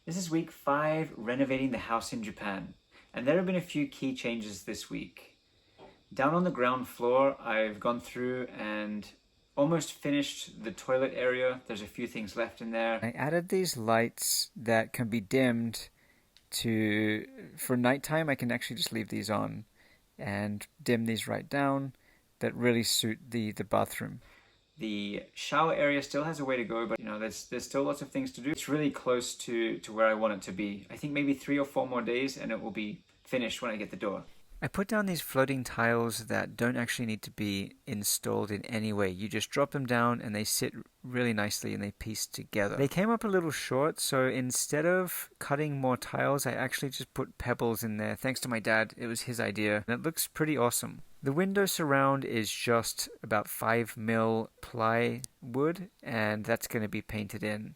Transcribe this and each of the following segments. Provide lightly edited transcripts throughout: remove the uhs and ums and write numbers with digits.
This is week 5, renovating the house in Japan. And there have been a few key changes this week. Down on the ground floor, I've gone through and almost finished the toilet area. There's a few things left in there. I added these lights that can be dimmed for nighttime. I can actually just leave these on and dim these right down that really suit the bathroom. The shower area still has a way to go, but there's still lots of things to do. It's really close to where I want it to be. I think maybe 3 or 4 more days and it will be finished when I get the door. I put down these floating tiles that don't actually need to be installed in any way. You just drop them down and they sit really nicely and they piece together. They came up a little short, so instead of cutting more tiles, I actually just put pebbles in there. Thanks to my dad, it was his idea, and it looks pretty awesome. The window surround is just about 5mm plywood, and that's going to be painted in,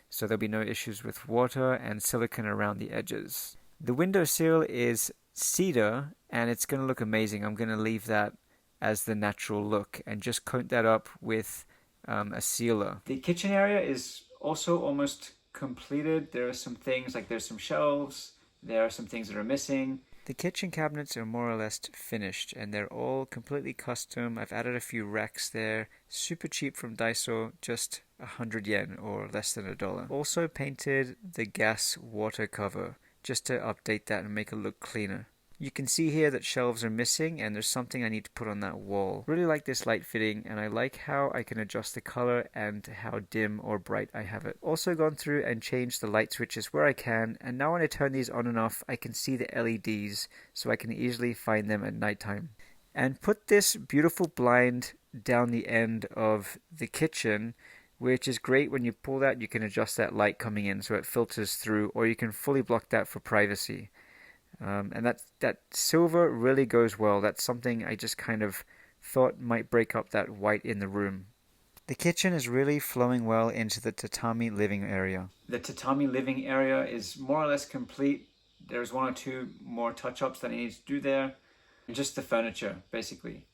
so there'll be no issues with water and silicone around the edges. The window sill is cedar, and it's going to look amazing. I'm going to leave that as the natural look and just coat that up with a sealer. The kitchen area is also almost completed. There are some things, like there's some shelves, there are some things that are missing. The kitchen cabinets are more or less finished, and they're all completely custom. I've added a few racks there, super cheap from Daiso, just 100 yen or less than $1. Also painted the gas water cover, just to update that and make it look cleaner. You can see here that shelves are missing and there's something I need to put on that wall. Really like this light fitting, and I like how I can adjust the color and how dim or bright I have it. Also gone through and changed the light switches where I can, and now when I turn these on and off I can see the LEDs so I can easily find them at nighttime. And put this beautiful blind down the end of the kitchen, which is great. When you pull that, you can adjust that light coming in so it filters through, or you can fully block that for privacy. And that silver really goes well. That's something I just kind of thought might break up that white in the room. The kitchen is really flowing well into the tatami living area. The tatami living area is more or less complete. There's 1 or 2 more touch-ups that I need to do there. And just the furniture, basically.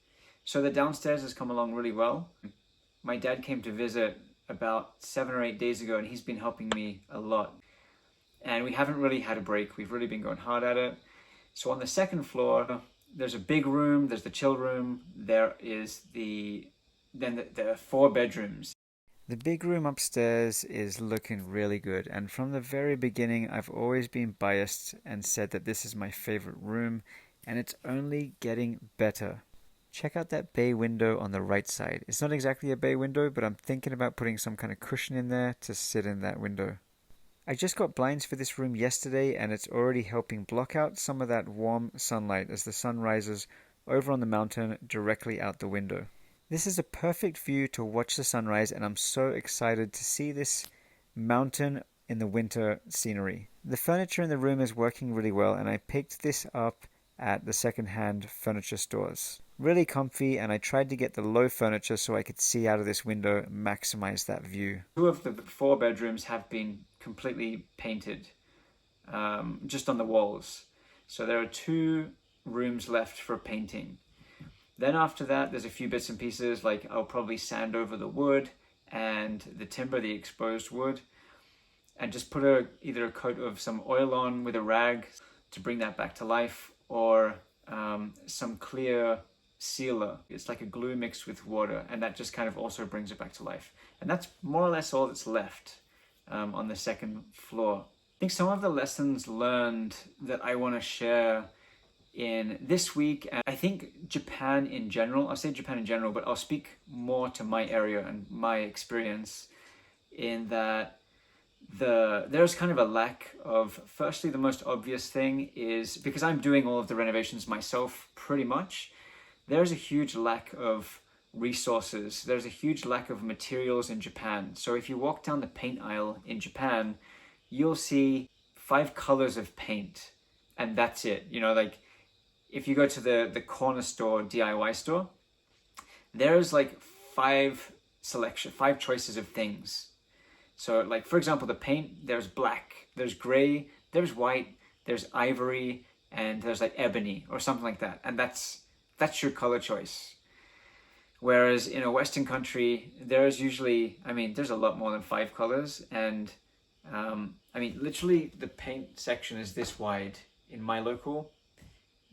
So the downstairs has come along really well. My dad came to visit about 7 or 8 days ago, and he's been helping me a lot. And we haven't really had a break. We've really been going hard at it. So on the second floor, there's a big room, there's the chill room, there are 4 bedrooms. The big room upstairs is looking really good, and from the very beginning I've always been biased and said that this is my favorite room, and it's only getting better. Check out that bay window on the right side. It's not exactly a bay window, but I'm thinking about putting some kind of cushion in there to sit in that window. I just got blinds for this room yesterday, and it's already helping block out some of that warm sunlight as the sun rises over on the mountain directly out the window. This is a perfect view to watch the sunrise, and I'm so excited to see this mountain in the winter scenery. The furniture in the room is working really well, and I picked this up at the second-hand furniture stores. Really comfy, and I tried to get the low furniture so I could see out of this window and maximize that view. 2 of the 4 bedrooms have been completely painted, just on the walls. So there are 2 rooms left for painting. Then after that, there's a few bits and pieces, like I'll probably sand over the wood and the timber, the exposed wood, and just put either a coat of some oil on with a rag to bring that back to life, or some clear sealer. It's like a glue mixed with water, and that just kind of also brings it back to life. And that's more or less all that's left on the second floor. I think some of the lessons learned that I want to share in this week, and I think Japan in general, I'll say Japan in general, but I'll speak more to my area and my experience, in that there's kind of a lack of, firstly, the most obvious thing is, because I'm doing all of the renovations myself pretty much, there's a huge lack of resources. There's a huge lack of materials in Japan. So if you walk down the paint aisle in Japan, you'll see 5 colors of paint, and that's it. Like if you go to the corner store, DIY store, there's like 5 choices of things. So like, for example, the paint, there's black, there's gray, there's white, there's ivory, and there's like ebony or something like that. And that's your color choice. Whereas in a Western country, there's usually, there's a lot more than 5 colors, and I mean, literally the paint section is this wide in my local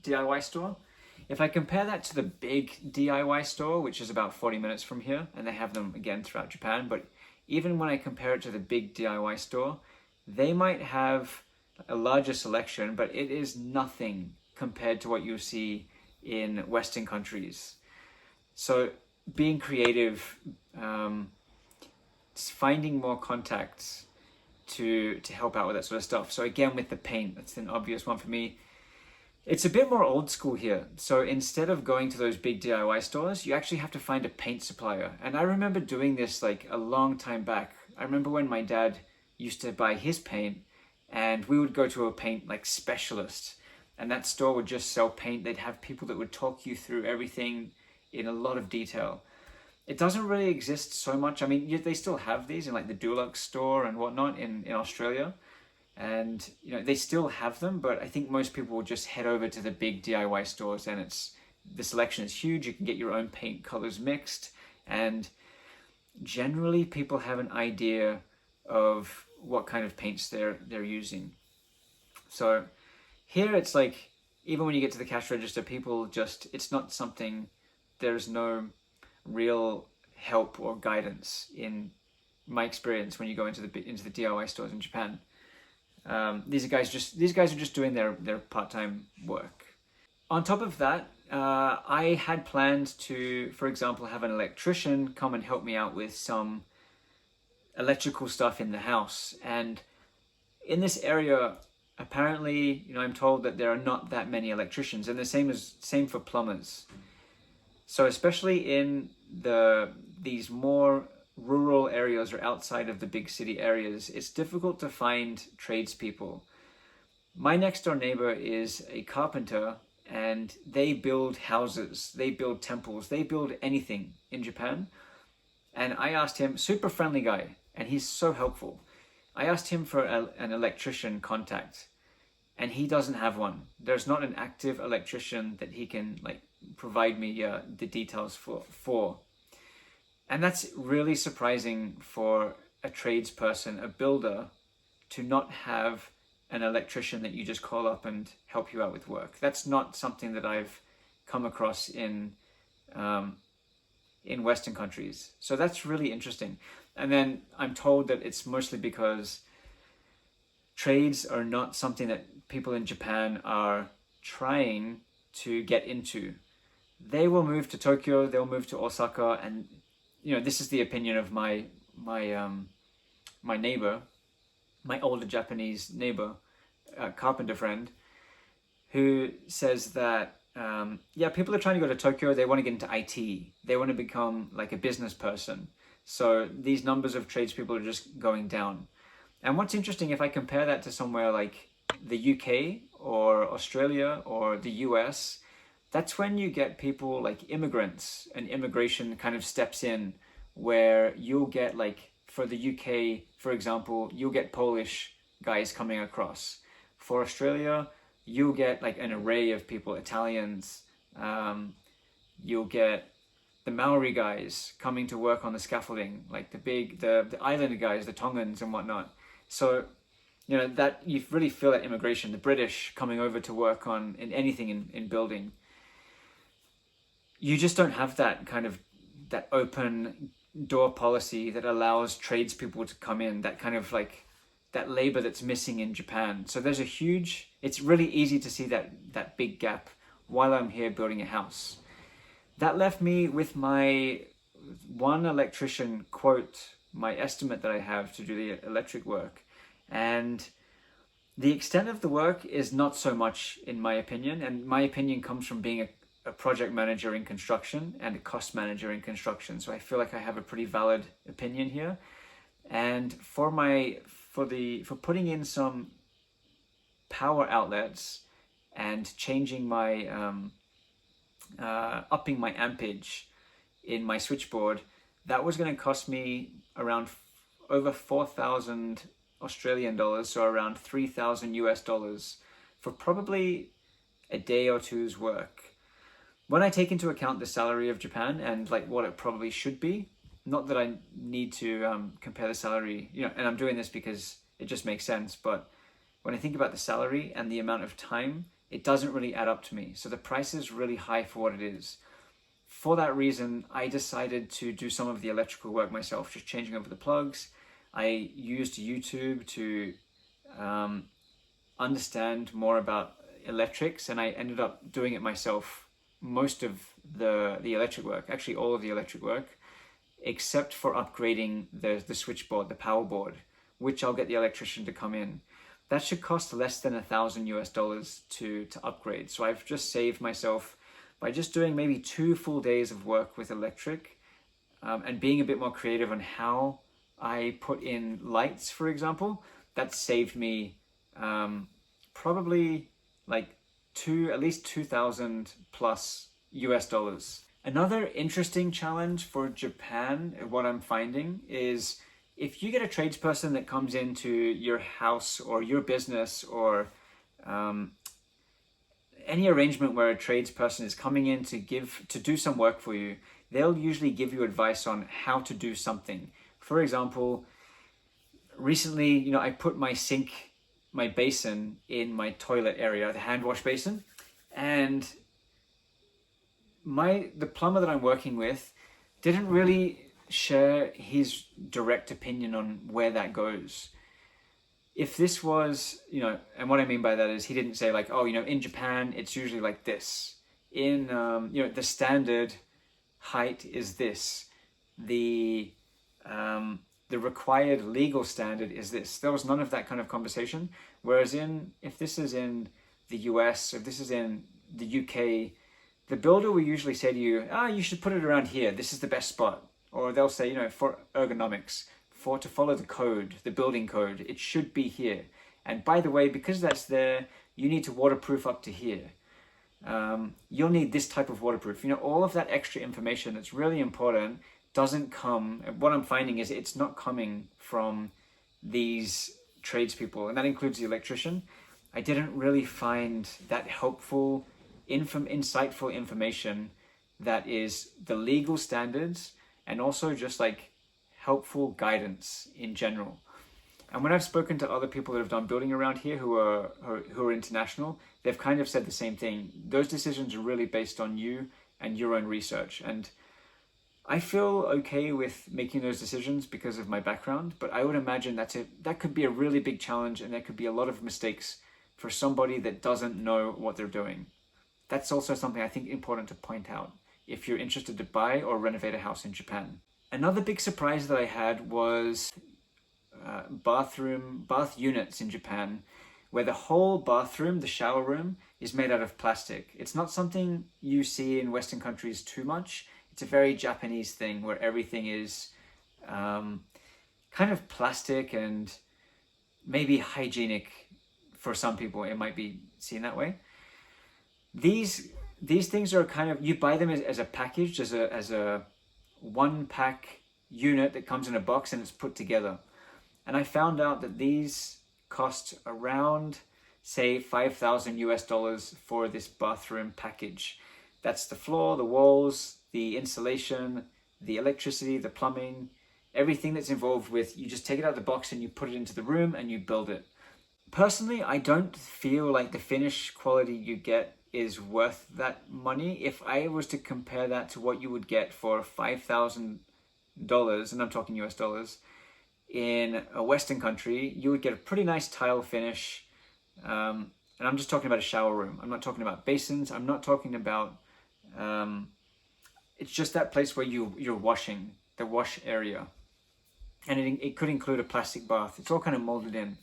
DIY store. If I compare that to the big DIY store, which is about 40 minutes from here, and they have them again throughout Japan, but even when I compare it to the big DIY store, they might have a larger selection, but it is nothing compared to what you see in Western countries. So being creative, finding more contacts to help out with that sort of stuff. So again, with the paint, that's an obvious one for me. It's a bit more old school here. So instead of going to those big DIY stores, you actually have to find a paint supplier. And I remember doing this like a long time back. I remember when my dad used to buy his paint, and we would go to a paint like specialist, and that store would just sell paint. They'd have people that would talk you through everything in a lot of detail. It doesn't really exist so much. I mean, they still have these in like the Dulux store and whatnot in Australia. And, you know, they still have them, but I think most people will just head over to the big DIY stores, and the selection is huge. You can get your own paint colors mixed, and generally people have an idea of what kind of paints they're using. So here it's like, even when you get to the cash register, people just, it's not something, there's no real help or guidance in my experience when you go into the DIY stores in Japan. These guys are just doing their part-time work. On top of that, I had planned to, for example, have an electrician come and help me out with some electrical stuff in the house. And in this area, apparently, you know, I'm told that there are not that many electricians, and the same for plumbers. So especially in these more rural areas or outside of the big city areas, it's difficult to find tradespeople. My next door neighbor is a carpenter, and they build houses, they build temples, they build anything in Japan. And I asked him, super friendly guy, and he's so helpful. I asked him for an electrician contact, and he doesn't have one. There's not an active electrician that he can like provide me the details for. And that's really surprising for a tradesperson, a builder, to not have an electrician that you just call up and help you out with work. That's not something that I've come across in Western countries. So that's really interesting. And then I'm told that it's mostly because trades are not something that people in Japan are trying to get into. They will move to Tokyo, they'll move to Osaka, and you know, this is the opinion of my neighbor, my older Japanese neighbor, carpenter friend, who says that people are trying to go to Tokyo. They want to get into IT. They want to become like a business person. So these numbers of tradespeople are just going down. And what's interesting, if I compare that to somewhere like the UK or Australia or the US, that's when you get people like immigrants, and immigration kind of steps in, where you'll get like, for the UK, for example, you'll get Polish guys coming across. For Australia, you'll get like an array of people, Italians, you'll get the Maori guys coming to work on the scaffolding, like the island guys, the Tongans and whatnot. So, you know, that you really feel that immigration, the British coming over to work in anything in building. You just don't have that kind of, that open door policy that allows tradespeople to come in, that kind of like, that labor that's missing in Japan. So there's it's really easy to see that big gap while I'm here building a house. That left me with my one electrician quote, my estimate that I have to do the electric work. And the extent of the work is not so much, in my opinion, and my opinion comes from being a project manager in construction and a cost manager in construction. So I feel like I have a pretty valid opinion here. And for putting in some power outlets and changing my upping my ampage in my switchboard, that was going to cost me around over 4,000 Australian dollars, so around 3,000 US dollars, for probably a day or two's work. When I take into account the salary of Japan and like what it probably should be, not that I need to compare the salary, you know, and I'm doing this because it just makes sense. But when I think about the salary and the amount of time, it doesn't really add up to me. So the price is really high for what it is. For that reason, I decided to do some of the electrical work myself, just changing over the plugs. I used YouTube to understand more about electrics, and I ended up doing it myself, most of the electric work, actually all of the electric work, except for upgrading the switchboard, the power board, which I'll get the electrician to come in. That should cost less than $1,000 to upgrade. So I've just saved myself by just doing maybe 2 full days of work with electric, and being a bit more creative on how I put in lights, for example. That saved me probably like at least 2,000 plus US dollars. Another interesting challenge for Japan, what I'm finding, is if you get a tradesperson that comes into your house or your business, or any arrangement where a tradesperson is coming in to do some work for you, they'll usually give you advice on how to do something. For example, recently, I put my basin in my toilet area, the hand wash basin, and the plumber that I'm working with didn't really share his direct opinion on where that goes. If this was, and what I mean by that is he didn't say like, oh, in Japan, it's usually like this. In, the standard height is this. The required legal standard is this. There was none of that kind of conversation. Whereas if this is in the US, or if this is in the UK, the builder will usually say to you, you should put it around here. This is the best spot. Or they'll say, for ergonomics, to follow the code, the building code, it should be here. And by the way, because that's there, you need to waterproof up to here. You'll need this type of waterproof. All of that extra information that's really important doesn't come. What I'm finding is it's not coming from these tradespeople, and that includes the electrician. I didn't really find that helpful, insightful information that is the legal standards, and also just like helpful guidance in general. And when I've spoken to other people that have done building around here who are international, they've kind of said the same thing. Those decisions are really based on you and your own research. And I feel okay with making those decisions because of my background, but I would imagine that could be a really big challenge, and there could be a lot of mistakes for somebody that doesn't know what they're doing. That's also something I think important to point out if you're interested to buy or renovate a house in Japan. Another big surprise that I had was bath units in Japan, where the whole bathroom, the shower room, is made out of plastic. It's not something you see in Western countries too much. It's a very Japanese thing where everything is kind of plastic and maybe hygienic. For some people, it might be seen that way. These things are kind of, you buy them as a package, as a one pack unit that comes in a box and it's put together. And I found out that these cost around, say, $5,000 for this bathroom package. That's the floor, the walls, the insulation, the electricity, the plumbing, everything that's involved with, you just take it out of the box and you put it into the room and you build it. Personally, I don't feel like the finish quality you get is worth that money. If I was to compare that to what you would get for $5,000, and I'm talking US dollars, in a Western country, you would get a pretty nice tile finish. And I'm just talking about a shower room. I'm not talking about basins. I'm not talking about, it's just that place where you're washing, the wash area. And it could include a plastic bath. It's all kind of molded in.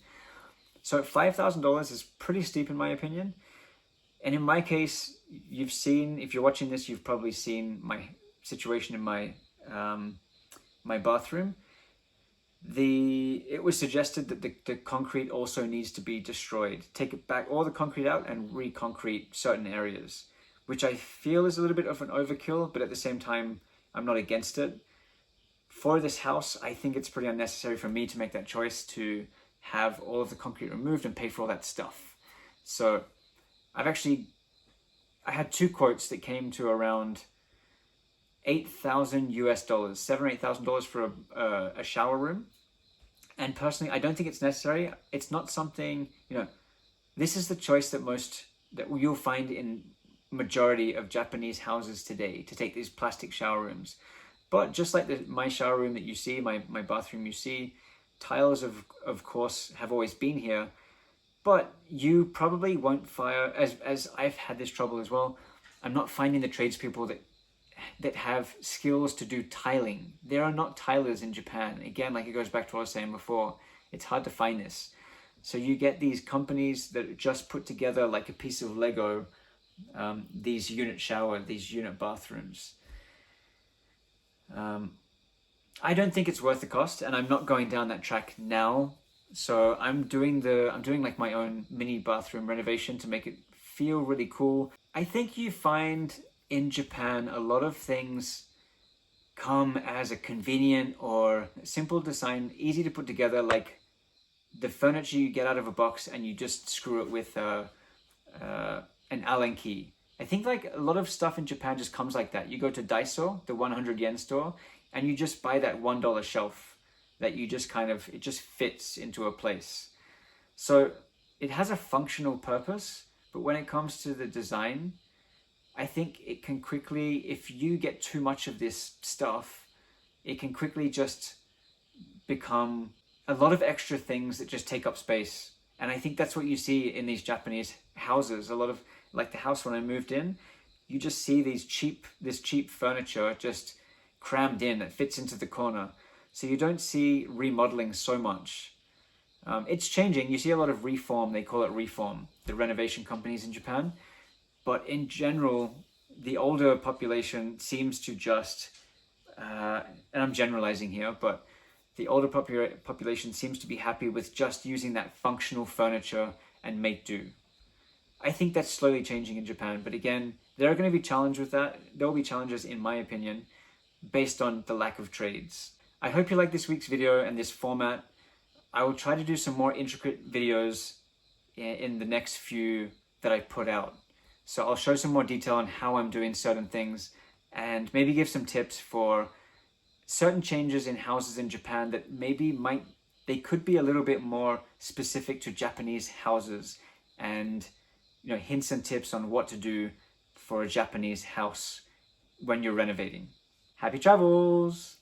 So $5,000 is pretty steep in my opinion. And in my case, if you're watching this, you've probably seen my situation in my bathroom. It was suggested that the concrete also needs to be destroyed. Take it back, all the concrete out, and re-concrete certain areas, which I feel is a little bit of an overkill, but at the same time, I'm not against it. For this house, I think it's pretty unnecessary for me to make that choice to have all of the concrete removed and pay for all that stuff. So I had 2 quotes that came to around $8,000 US, $7,000 or $8,000 for a shower room, And personally, I don't think it's necessary. It's not something, this is the choice that you'll find in majority of Japanese houses today, to take these plastic shower rooms. But just like my shower room that you see, my bathroom you see, tiles of course have always been here, but you probably won't find, as I've had this trouble as well, I'm not finding the tradespeople that have skills to do tiling. There are not tilers in Japan. Again, like it goes back to what I was saying before, it's hard to find this. So you get these companies that just put together like a piece of Lego, these unit bathrooms. I don't think it's worth the cost, and I'm not going down that track now. So I'm doing like my own mini bathroom renovation to make it feel really cool. I think you find in Japan a lot of things come as a convenient or simple design, easy to put together, like the furniture you get out of a box and you just screw it with an Allen key. I think like a lot of stuff in Japan just comes like that. You go to Daiso, the 100 yen store, and you just buy that $1 shelf that you just it just fits into a place. So it has a functional purpose, but when it comes to the design, I think it can quickly, if you get too much of this stuff, it can quickly just become a lot of extra things that just take up space. And I think that's what you see in these Japanese houses. A lot of, like the house when I moved in, you just see this cheap furniture just crammed in that fits into the corner. So you don't see remodeling so much. It's changing. You see a lot of reform. They call it reform, the renovation companies in Japan. But in general, the older population seems to just, and I'm generalizing here, but the older population seems to be happy with just using that functional furniture and make do. I think that's slowly changing in Japan. But again, there are going to be challenges with that. There will be challenges, in my opinion, based on the lack of trades. I hope you like this week's video and this format. I will try to do some more intricate videos in the next few that I put out. So I'll show some more detail on how I'm doing certain things and maybe give some tips for certain changes in houses in Japan that they could be a little bit more specific to Japanese houses, and hints and tips on what to do for a Japanese house when you're renovating. Happy travels!